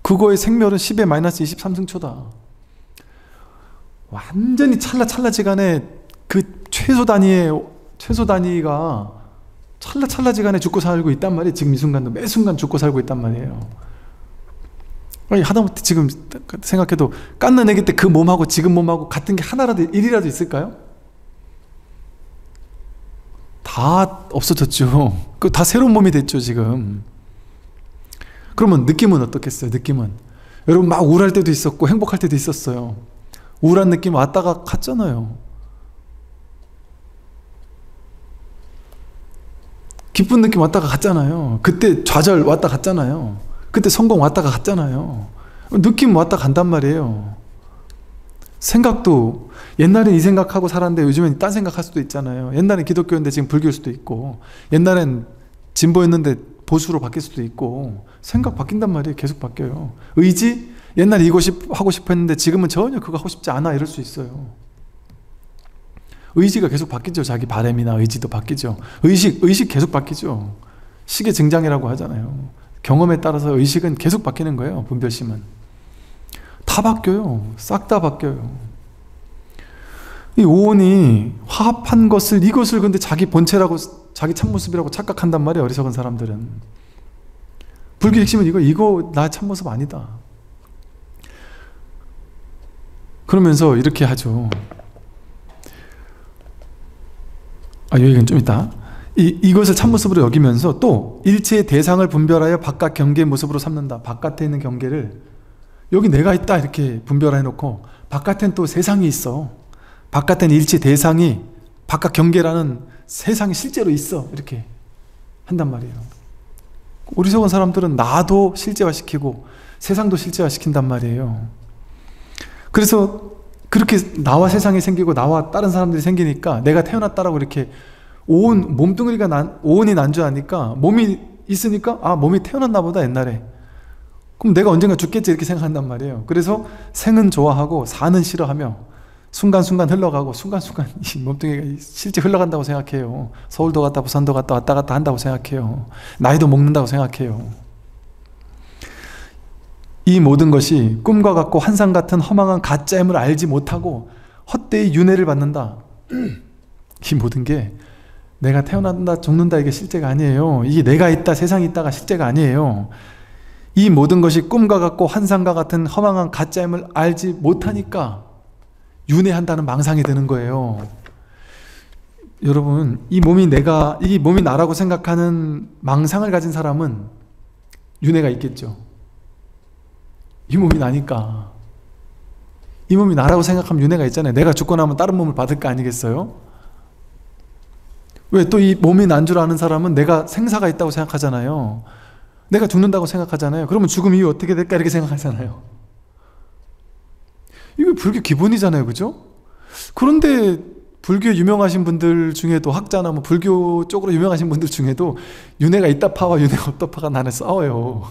그거의 생멸은 10의 마이너스 23승초다. 완전히 찰나찰나지간에 그 최소 단위가 찰나찰나지간에 죽고 살고 있단 말이에요. 지금 이 순간도 매 순간 죽고 살고 있단 말이에요. 아니, 하다못해 지금 생각해도 깐난 애기 때 그 몸하고 지금 몸하고 같은 게 하나라도 일이라도 있을까요? 다 없어졌죠. 그 다 새로운 몸이 됐죠 지금. 그러면 느낌은 어떻겠어요? 느낌은 여러분 막 우울할 때도 있었고 행복할 때도 있었어요. 우울한 느낌 왔다가 갔잖아요. 기쁜 느낌 왔다가 갔잖아요. 그때 좌절 왔다 갔잖아요. 그때 성공 왔다가 갔잖아요. 느낌 왔다 간단 말이에요. 생각도 옛날엔 이 생각하고 살았는데 요즘엔 딴 생각할 수도 있잖아요. 옛날엔 기독교였는데 지금 불교일 수도 있고, 옛날엔 진보였는데 보수로 바뀔 수도 있고, 생각 바뀐단 말이에요. 계속 바뀌어요. 의지? 옛날에 이거 하고 싶어 했는데 지금은 전혀 그거 하고 싶지 않아 이럴 수 있어요. 의지가 계속 바뀌죠. 자기 바람이나 의지도 바뀌죠. 의식 계속 바뀌죠. 식의 증장이라고 하잖아요. 경험에 따라서 의식은 계속 바뀌는 거예요. 분별심은 다 바뀌어요. 싹 다 바뀌어요. 이 오온이 화합한 것을, 이것을 근데 자기 본체라고, 자기 참모습이라고 착각한단 말이에요. 어리석은 사람들은. 불교 핵심은 이거 나 참모습 아니다. 그러면서 이렇게 하죠. 여기는 좀 있다. 이것을 참모습으로 여기면서 또 일체의 대상을 분별하여 바깥 경계의 모습으로 삼는다. 바깥에 있는 경계를 여기 내가 있다 이렇게 분별해 놓고, 바깥엔 또 세상이 있어. 바깥엔 일체 대상이, 바깥 경계라는 세상이 실제로 있어. 이렇게 한단 말이에요. 어리석은 사람들은 나도 실제화시키고 세상도 실제화시킨단 말이에요. 그래서 그렇게 나와 세상이 생기고 나와 다른 사람들이 생기니까 내가 태어났다라고 이렇게 몸뚱이가 오온이 난주하니까, 몸이 있으니까 몸이 태어났나 보다 옛날에. 그럼 내가 언젠가 죽겠지 이렇게 생각한단 말이에요. 그래서 생은 좋아하고 사는 싫어하며 순간순간 흘러가고, 순간순간 이 몸뚱이가 실제 흘러간다고 생각해요. 서울도 갔다 부산도 갔다 왔다 갔다 한다고 생각해요. 나이도 먹는다고 생각해요. 이 모든 것이 꿈과 같고 환상 같은 허망한 가짜임을 알지 못하고 헛되이 윤회를 받는다. 이 모든 게 내가 태어난다 죽는다 이게 실제가 아니에요. 이게 내가 있다 세상이 있다가 실제가 아니에요. 이 모든 것이 꿈과 같고 환상과 같은 허망한 가짜임을 알지 못하니까 윤회한다는 망상이 드는 거예요. 여러분, 이 몸이 나라고 생각하는 망상을 가진 사람은 윤회가 있겠죠. 이 몸이 나니까. 이 몸이 나라고 생각하면 윤회가 있잖아요. 내가 죽고 나면 다른 몸을 받을 거 아니겠어요? 왜? 또 이 몸이 난 줄 아는 사람은 내가 생사가 있다고 생각하잖아요. 내가 죽는다고 생각하잖아요. 그러면 죽음 이후 어떻게 될까 이렇게 생각하잖아요. 이거 불교 기본이잖아요. 그죠? 그런데 불교 유명하신 분들 중에도, 학자나 뭐 불교 쪽으로 유명하신 분들 중에도 윤회가 있다 파와 윤회가 없다 파가 나는 싸워요.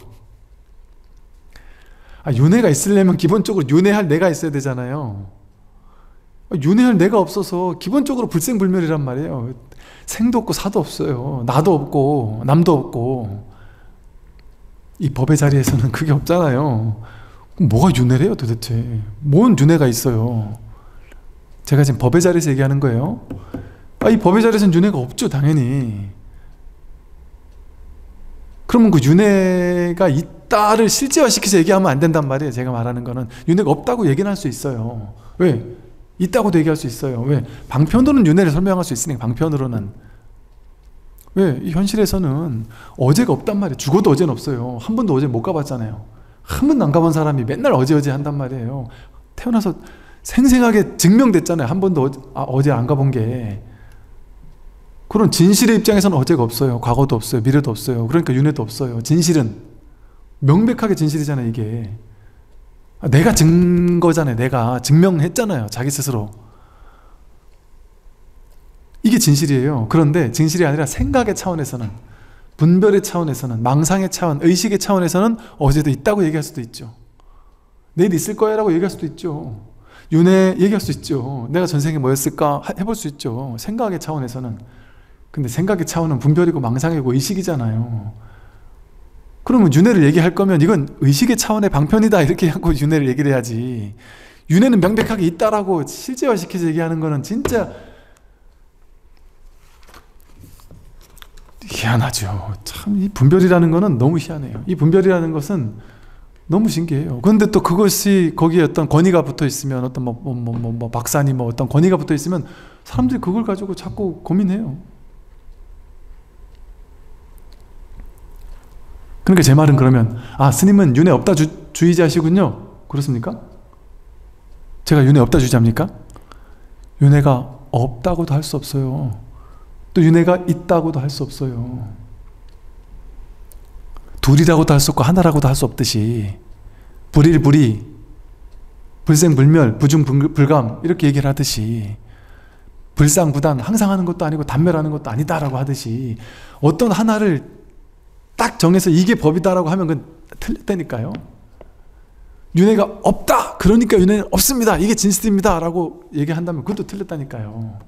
윤회가 있으려면 기본적으로 윤회할 내가 있어야 되잖아요. 윤회할 내가 없어서 기본적으로 불생불멸이란 말이에요. 생도 없고 사도 없어요. 나도 없고 남도 없고. 이 법의 자리에서는 그게 없잖아요. 그럼 뭐가 윤회래요 도대체? 뭔 윤회가 있어요? 제가 지금 법의 자리에서 얘기하는 거예요. 이 법의 자리에서는 윤회가 없죠 당연히. 그러면 그 윤회가 있다를 실제화시켜서 얘기하면 안 된단 말이에요. 제가 말하는 거는 윤회가 없다고 얘기는 할 수 있어요. 왜? 있다고도 얘기할 수 있어요. 왜? 방편으로는 윤회를 설명할 수 있으니까. 방편으로는. 왜? 이 현실에서는 어제가 없단 말이에요. 죽어도 어제는 없어요. 한 번도 어제 못 가봤잖아요. 한 번도 안 가본 사람이 맨날 어제 한단 말이에요. 태어나서 생생하게 증명됐잖아요. 한 번도 어제 안 가본 게. 그런 진실의 입장에서는 어제가 없어요. 과거도 없어요. 미래도 없어요. 그러니까 윤회도 없어요. 진실은 명백하게 진실이잖아요. 이게 내가 증거잖아요. 내가 증명했잖아요. 자기 스스로. 이게 진실이에요. 그런데 진실이 아니라 생각의 차원에서는, 분별의 차원에서는, 망상의 차원, 의식의 차원에서는 어제도 있다고 얘기할 수도 있죠. 내일 있을 거야 라고 얘기할 수도 있죠. 윤회 얘기할 수 있죠. 내가 전생에 뭐였을까 해볼 수 있죠. 생각의 차원에서는. 근데 생각의 차원은 분별이고 망상이고 의식이잖아요. 그러면 윤회를 얘기할 거면 이건 의식의 차원의 방편이다 이렇게 하고 윤회를 얘기를 해야지. 윤회는 명백하게 있다라고 실제화시켜서 얘기하는 거는 진짜 희한하죠. 참 이 분별이라는 거는 너무 희한해요. 이 분별이라는 것은 너무 신기해요. 그런데 또 그것이 거기에 어떤 권위가 붙어 있으면, 어떤 박사니 어떤 권위가 붙어 있으면 사람들이 그걸 가지고 자꾸 고민해요. 그러니까 제 말은 그러면 스님은 윤회 없다 주의자시군요. 그렇습니까? 제가 윤회 없다 주의자입니까? 윤회가 없다고도 할 수 없어요. 또 윤회가 있다고도 할 수 없어요. 둘이라고도 할 수 없고 하나라고도 할 수 없듯이 불일불이, 불생불멸, 부중불감 이렇게 얘기를 하듯이, 불상부단 항상 하는 것도 아니고 단멸하는 것도 아니다라고 하듯이, 어떤 하나를 딱 정해서 이게 법이다라고 하면 그건 틀렸다니까요. 윤회가 없다! 그러니까 윤회는 없습니다! 이게 진실입니다! 라고 얘기한다면 그것도 틀렸다니까요.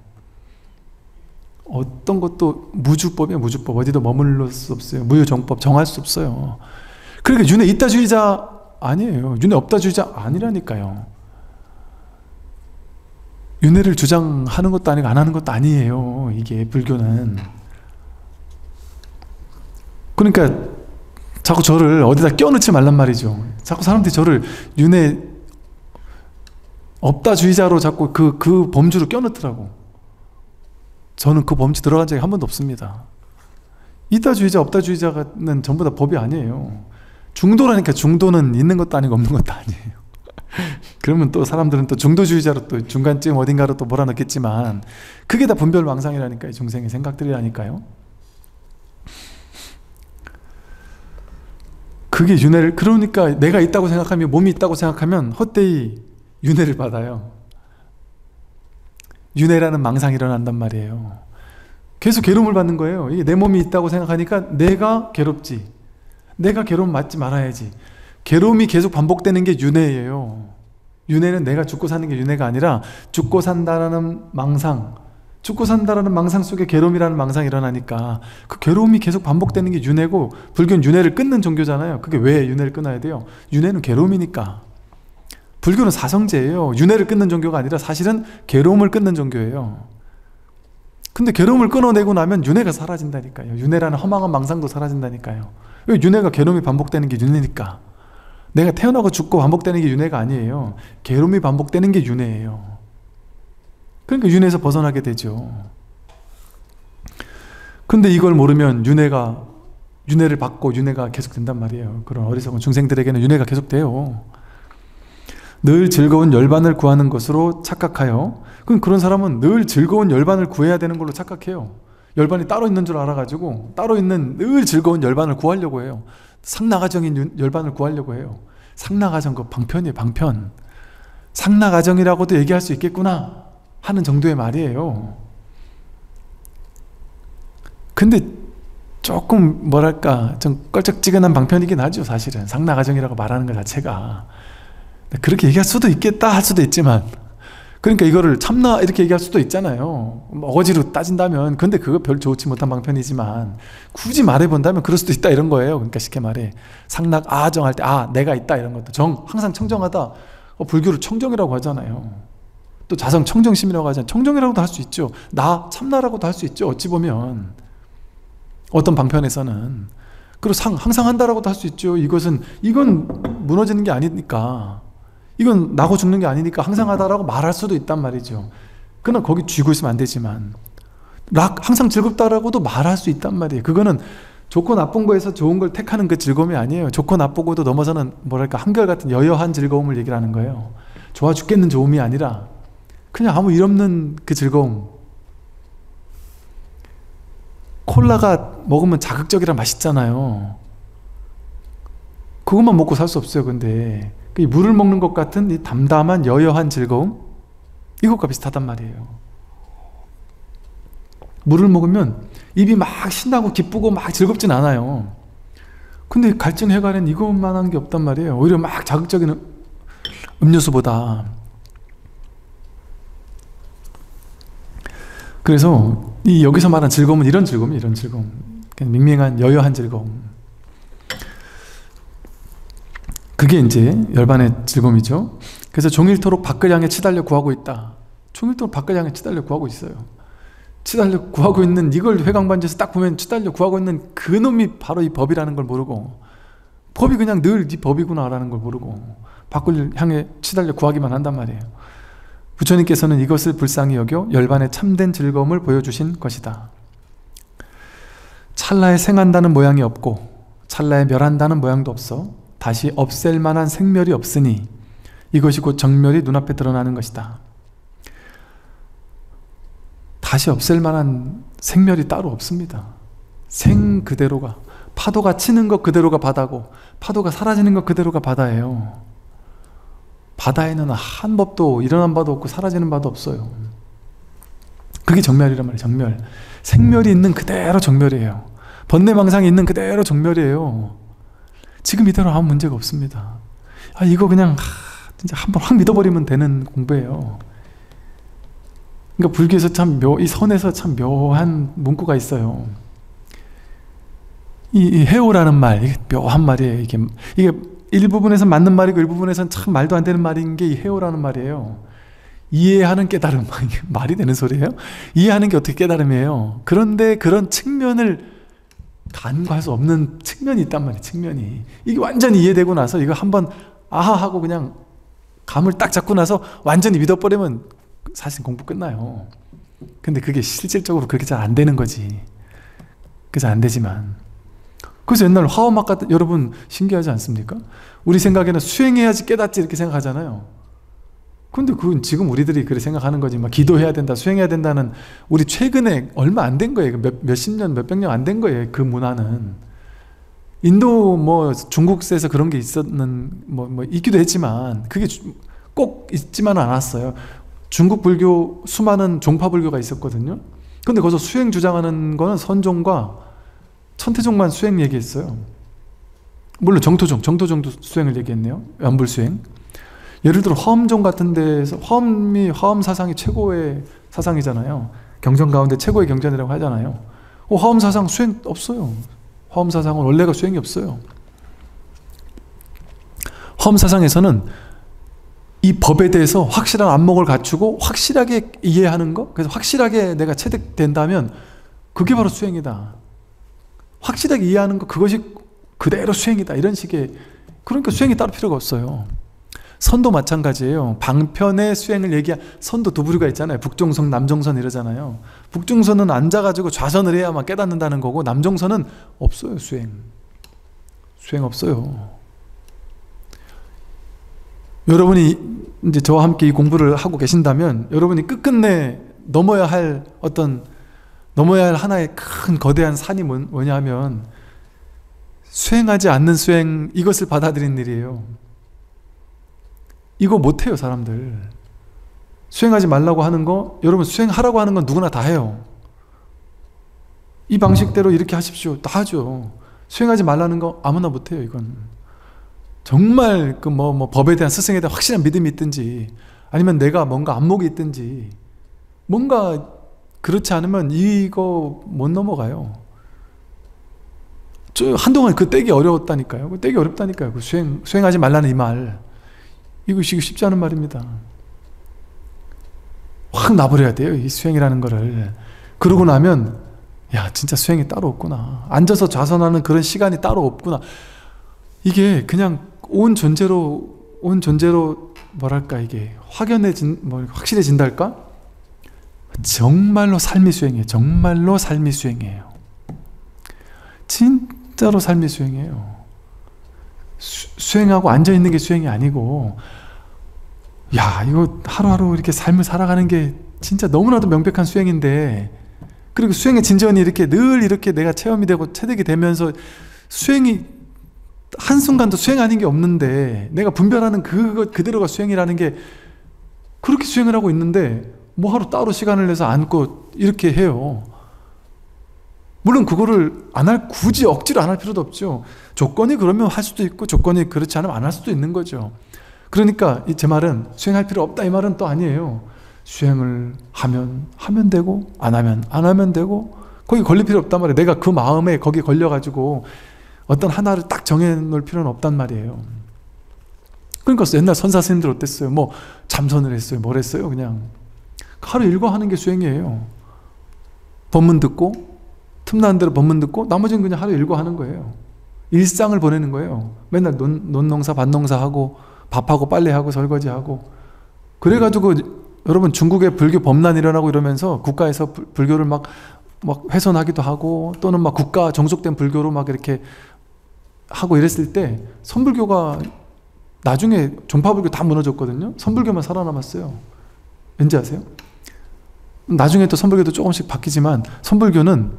어떤 것도 무주법이에요. 무주법. 어디도 머물러 수 없어요. 무유정법. 정할 수 없어요. 그러니까 윤회 있다주의자 아니에요. 윤회 없다주의자 아니라니까요. 윤회를 주장하는 것도 아니고 안 하는 것도 아니에요. 이게 불교는. 그러니까 자꾸 저를 어디다 껴넣지 말란 말이죠. 자꾸 사람들이 저를 윤회 없다주의자로 자꾸 그 범주로 껴넣더라고. 저는 그 범주 들어간 적이 한 번도 없습니다. 있다주의자 없다주의자는 전부 다 법이 아니에요. 중도라니까. 중도는 있는 것도 아니고 없는 것도 아니에요. 그러면 또 사람들은 또 중도주의자로 또 중간쯤 어딘가로 또 몰아넣겠지만 그게 다 분별망상이라니까요. 중생의 생각들이라니까요. 그게 윤회를, 그러니까 내가 있다고 생각하면, 몸이 있다고 생각하면 헛되이 윤회를 받아요. 윤회라는 망상이 일어난단 말이에요. 계속 괴로움을 받는 거예요. 이게 내 몸이 있다고 생각하니까 내가 괴롭지. 내가 괴로움 맞지 말아야지. 괴로움이 계속 반복되는 게 윤회예요. 윤회는 내가 죽고 사는 게 윤회가 아니라 죽고 산다라는 망상, 죽고 산다라는 망상 속에 괴로움이라는 망상이 일어나니까 그 괴로움이 계속 반복되는 게 윤회고, 불교는 윤회를 끊는 종교잖아요. 그게 왜 윤회를 끊어야 돼요? 윤회는 괴로움이니까. 불교는 사성제예요. 윤회를 끊는 종교가 아니라 사실은 괴로움을 끊는 종교예요. 근데 괴로움을 끊어내고 나면 윤회가 사라진다니까요. 윤회라는 허망한 망상도 사라진다니까요. 왜? 윤회가 괴로움이 반복되는 게 윤회니까. 내가 태어나고 죽고 반복되는 게 윤회가 아니에요. 괴로움이 반복되는 게 윤회예요. 그러니까 윤회에서 벗어나게 되죠. 근데 이걸 모르면 윤회를 받고 윤회가 계속 된단 말이에요. 그런 어리석은 중생들에게는 윤회가 계속 돼요. 늘 즐거운 열반을 구하는 것으로 착각하여, 그럼 그런 사람은 늘 즐거운 열반을 구해야 되는 걸로 착각해요. 열반이 따로 있는 줄 알아가지고 따로 있는 늘 즐거운 열반을 구하려고 해요. 상나가정인 열반을 구하려고 해요. 상나가정 그 방편이에요. 방편. 상나가정이라고도 얘기할 수 있겠구나 하는 정도의 말이에요. 근데 조금 뭐랄까 좀 껄쩍지근한 방편이긴 하죠. 사실은 상나가정이라고 말하는 것 자체가. 그렇게 얘기할 수도 있겠다 할 수도 있지만, 그러니까 이거를 참나 이렇게 얘기할 수도 있잖아요. 어거지로 따진다면. 근데 그거 별 좋지 못한 방편이지만 굳이 말해본다면 그럴 수도 있다 이런 거예요. 그러니까 쉽게 말해 상락 아정할 때 내가 있다 이런 것도 항상 청정하다. 불교를 청정이라고 하잖아요. 또 자성 청정심이라고 하잖아요. 청정이라고도 할 수 있죠. 나 참나라고도 할 수 있죠. 어찌 보면 어떤 방편에서는. 그리고 항상 한다라고도 할 수 있죠. 이건 무너지는 게 아니니까, 이건 나고 죽는 게 아니니까 항상 하다라고 말할 수도 있단 말이죠. 그러나 거기 쥐고 있으면 안 되지만 항상 즐겁다라고도 말할 수 있단 말이에요. 그거는 좋고 나쁜 거에서 좋은 걸 택하는 그 즐거움이 아니에요. 좋고 나쁘고도 넘어서는 뭐랄까 한결같은 여여한 즐거움을 얘기를 하는 거예요. 좋아 죽겠는 좋음이 아니라 그냥 아무 일 없는 그 즐거움. 콜라가 먹으면 자극적이라 맛있잖아요. 그것만 먹고 살 수 없어요. 근데 물을 먹는 것 같은 이 담담한 여여한 즐거움, 이것과 비슷하단 말이에요. 물을 먹으면 입이 막 신나고 기쁘고 막 즐겁진 않아요. 근데 갈증 해결엔 이것만한 게 없단 말이에요. 오히려 막 자극적인 음료수보다. 그래서 여기서 말한 즐거움은 이런 즐거움. 그냥 밍밍한 여여한 즐거움. 그게 이제 열반의 즐거움이죠. 그래서 종일토록 밖을 향해 치달려 구하고 있다. 종일토록 밖을 향해 치달려 구하고 있어요. 치달려 구하고 있는, 이걸 회광반지에서 딱 보면 치달려 구하고 있는 그 놈이 바로 이 법이라는 걸 모르고, 법이 그냥 늘 네 법이구나 라는 걸 모르고 밖을 향해 치달려 구하기만 한단 말이에요. 부처님께서는 이것을 불쌍히 여겨 열반의 참된 즐거움을 보여주신 것이다. 찰나에 생한다는 모양이 없고 찰나에 멸한다는 모양도 없어 다시 없앨 만한 생멸이 없으니 이것이 곧 정멸이 눈앞에 드러나는 것이다. 다시 없앨 만한 생멸이 따로 없습니다. 생 그대로가, 파도가 치는 것 그대로가 바다고 파도가 사라지는 것 그대로가 바다예요. 바다에는 한 법도 일어난 바도 없고 사라지는 바도 없어요. 그게 정멸이란 말이에요. 정멸. 생멸이 있는 그대로 정멸이에요. 번뇌망상이 있는 그대로 정멸이에요. 지금 이대로 아무 문제가 없습니다. 이거 그냥 진짜 한번 확 믿어버리면 되는 공부예요. 그러니까 불교에서 이 선에서 참 묘한 문구가 있어요. 이 해오라는 말, 이게 묘한 말이에요. 이게 일부분에서 맞는 말이고 일부분에서는 참 말도 안 되는 말인 게 이 해오라는 말이에요. 이해하는 깨달음. 이게 말이 되는 소리예요? 이해하는 게 어떻게 깨달음이에요? 그런데 그런 측면을 간과할 수 없는 측면이 있단 말이에요. 측면이. 이게 완전히 이해되고 나서 이거 한번 아하 하고 그냥 감을 딱 잡고 나서 완전히 믿어버리면 사실 공부 끝나요. 근데 그게 실질적으로 그렇게 잘 안 되는 거지. 그래서 안 되지만. 그래서 옛날 화엄학 같은, 여러분 신기하지 않습니까? 우리 생각에는 수행해야지 깨닫지 이렇게 생각하잖아요. 근데 그건 지금 우리들이 그렇게 생각하는 거지. 막 기도해야 된다, 수행해야 된다는, 우리 최근에 얼마 안 된 거예요. 몇십 년, 몇백 년 안 된 거예요. 그 문화는. 인도 중국에서 그런 게 있기도 했지만 그게 꼭 있지만은 않았어요. 중국 불교 수많은 종파 불교가 있었거든요. 근데 거기서 수행 주장하는 거는 선종과 천태종만 수행 얘기했어요. 물론 정토종도 수행을 얘기했네요. 연불수행. 예를 들어 화엄종 같은 데에서, 화엄 사상이 최고의 사상이잖아요. 경전 가운데 최고의 경전이라고 하잖아요. 화엄 사상 수행 없어요. 화엄 사상은 원래가 수행이 없어요. 화엄 사상에서는 이 법에 대해서 확실한 안목을 갖추고 확실하게 이해하는 것, 그래서 확실하게 내가 체득된다면 그게 바로 수행이다. 확실하게 이해하는 것, 그것이 그대로 수행이다. 이런 식의, 그러니까 수행이 따로 필요가 없어요. 선도 마찬가지예요. 방편의 수행을 선도 두 부류가 있잖아요. 북종선, 남종선 이러잖아요. 북종선은 앉아가지고 좌선을 해야만 깨닫는다는 거고, 남종선은 없어요. 수행 없어요. 여러분이 이제 저와 함께 이 공부를 하고 계신다면 여러분이 끝끝내 넘어야 할 하나의 큰 거대한 산이 뭐냐 하면 수행하지 않는 수행, 이것을 받아들인 일이에요. 이거 못해요. 사람들 수행하지 말라고 하는 거, 여러분 수행하라고 하는 건 누구나 다 해요. 이 방식대로 이렇게 하십시오, 다 하죠. 수행하지 말라는 거 아무나 못해요. 이건 정말 법에 대한 스승에 대한 확실한 믿음이 있든지 아니면 내가 뭔가 안목이 있든지, 뭔가 그렇지 않으면 이거 못 넘어가요. 한동안 그 떼기 어려웠다니까요. 그 떼기 어렵다니까요. 그 수행하지 말라는 이 말. 이거 쉽지 않은 말입니다. 확 놔버려야 돼요, 이 수행이라는 거를. 그러고 나면 야, 진짜 수행이 따로 없구나. 앉아서 좌선하는 그런 시간이 따로 없구나. 이게 그냥 온 존재로 뭐랄까, 이게 확실해진달까? 정말로 삶이 수행이에요. 정말로 삶이 수행이에요. 진짜로 삶이 수행이에요. 수행하고 앉아있는 게 수행이 아니고, 야, 이거 하루하루 이렇게 삶을 살아가는 게 진짜 너무나도 명백한 수행인데, 그리고 수행의 진전이 이렇게 늘 이렇게 내가 체험이 되고 체득이 되면서, 수행이 한순간도 수행 아닌 게 없는데 내가 분별하는 그것 그대로가 수행이라는 게, 그렇게 수행을 하고 있는데 뭐 하루 따로 시간을 내서 앉고 이렇게 해요. 물론 그거를 굳이 억지로 안 할 필요도 없죠. 조건이 그러면 할 수도 있고, 조건이 그렇지 않으면 안 할 수도 있는 거죠. 그러니까 제 말은 수행할 필요 없다 이 말은 또 아니에요. 수행을 하면 되고, 안 하면 되고, 거기 걸릴 필요 없단 말이에요. 내가 그 마음에 거기에 걸려가지고 어떤 하나를 딱 정해놓을 필요는 없단 말이에요. 그러니까 옛날 선사 스님들 어땠어요? 뭐 잠선을 했어요? 뭘 했어요? 그냥 하루 일과하는 게 수행이에요. 법문 듣고, 틈나는 대로 법문 듣고, 나머지는 그냥 하루 일과하는 거예요. 일상을 보내는 거예요. 맨날 논농사 밭농사하고 밥하고 빨래하고 설거지하고. 그래가지고 여러분, 중국에 불교 범란 일어나고 이러면서 국가에서 불교를 막 훼손하기도 하고, 또는 막 국가 정속된 불교로 막 이렇게 하고 이랬을 때, 선불교가 나중에 종파불교 다 무너졌거든요. 선불교만 살아남았어요. 왠지 아세요? 나중에 또 선불교도 조금씩 바뀌지만, 선불교는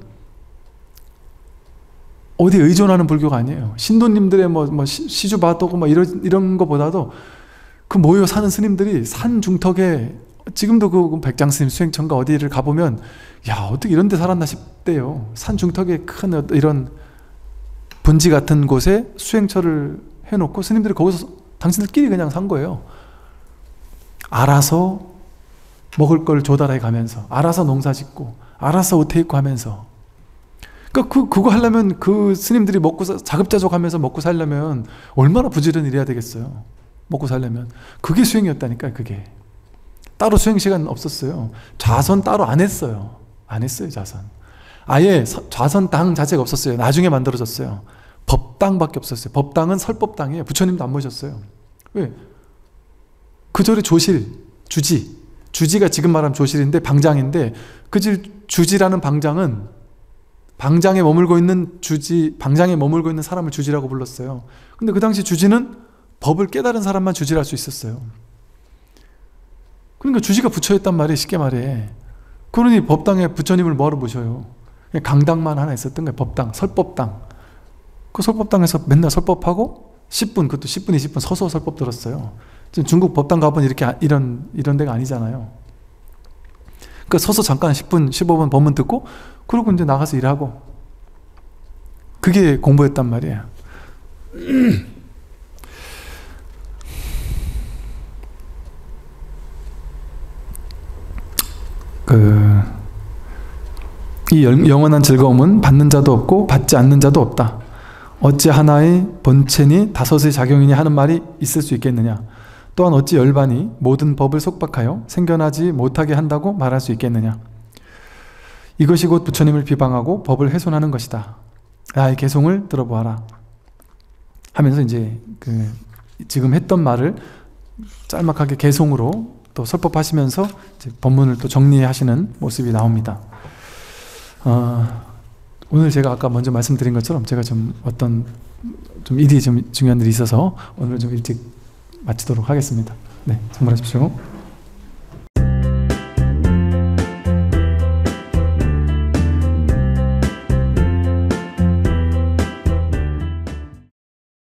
어디에 의존하는 불교가 아니에요. 신도님들의 시주바도고 이런 거보다도, 그 모여 사는 스님들이 산 중턱에, 지금도 그 백장스님 수행천가 어디를 가보면, 야, 어떻게 이런 데 살았나 싶대요. 산 중턱에 큰 이런 분지 같은 곳에 수행처를 해놓고 스님들이 거기서 당신들끼리 그냥 산 거예요. 알아서 먹을 걸 조달해 가면서, 알아서 농사 짓고, 알아서 옷 입고 하면서. 그러니까 그거 하려면, 그 스님들이 자급자족하면서 먹고 살려면 얼마나 부지런히 일해야 되겠어요. 먹고 살려면. 그게 수행이었다니까요. 그게 따로 수행 시간 없었어요. 좌선 따로 안 했어요. 좌선. 아예 좌선당 자체가 없었어요. 나중에 만들어졌어요. 법당밖에 없었어요. 법당은 설법당이에요. 부처님도 안 모셨어요. 왜? 그 절에 주지가 지금 말하면 조실인데 방장인데, 그 주지라는 방장은 방장에 머물고 있는 사람을 주지라고 불렀어요. 근데 그 당시 주지는 법을 깨달은 사람만 주지할 수 있었어요. 그러니까 주지가 부처였단 말이에요. 쉽게 말해. 그러니 법당에 부처님을 뭐하러 모셔요? 그냥 강당만 하나 있었던 거예요. 법당, 설법당. 그 설법당에서 맨날 설법하고 10분, 그것도 10분, 20분 서서 설법 들었어요. 지금 중국 법당 가보면 이런 데가 아니잖아요. 그러니까 서서 잠깐 10분, 15분 법문 듣고, 그러고 이제 나가서 일하고. 그게 공부였단 말이에요. 이 영원한 즐거움은 받는 자도 없고 받지 않는 자도 없다. 어찌 하나의 본체니 다섯의 작용이니 하는 말이 있을 수 있겠느냐. 또한 어찌 열반이 모든 법을 속박하여 생겨나지 못하게 한다고 말할 수 있겠느냐. 이것이 곧 부처님을 비방하고 법을 훼손하는 것이다. 나의 개송을 들어보아라. 하면서 이제 지금 했던 말을 짤막하게 개송으로 또 설법하시면서 이제 법문을 또 정리하시는 모습이 나옵니다. 오늘 제가 아까 먼저 말씀드린 것처럼 제가 좀 일이 좀 중요한 일이 있어서 오늘 좀 일찍 마치도록 하겠습니다. 네, 정말하십시오.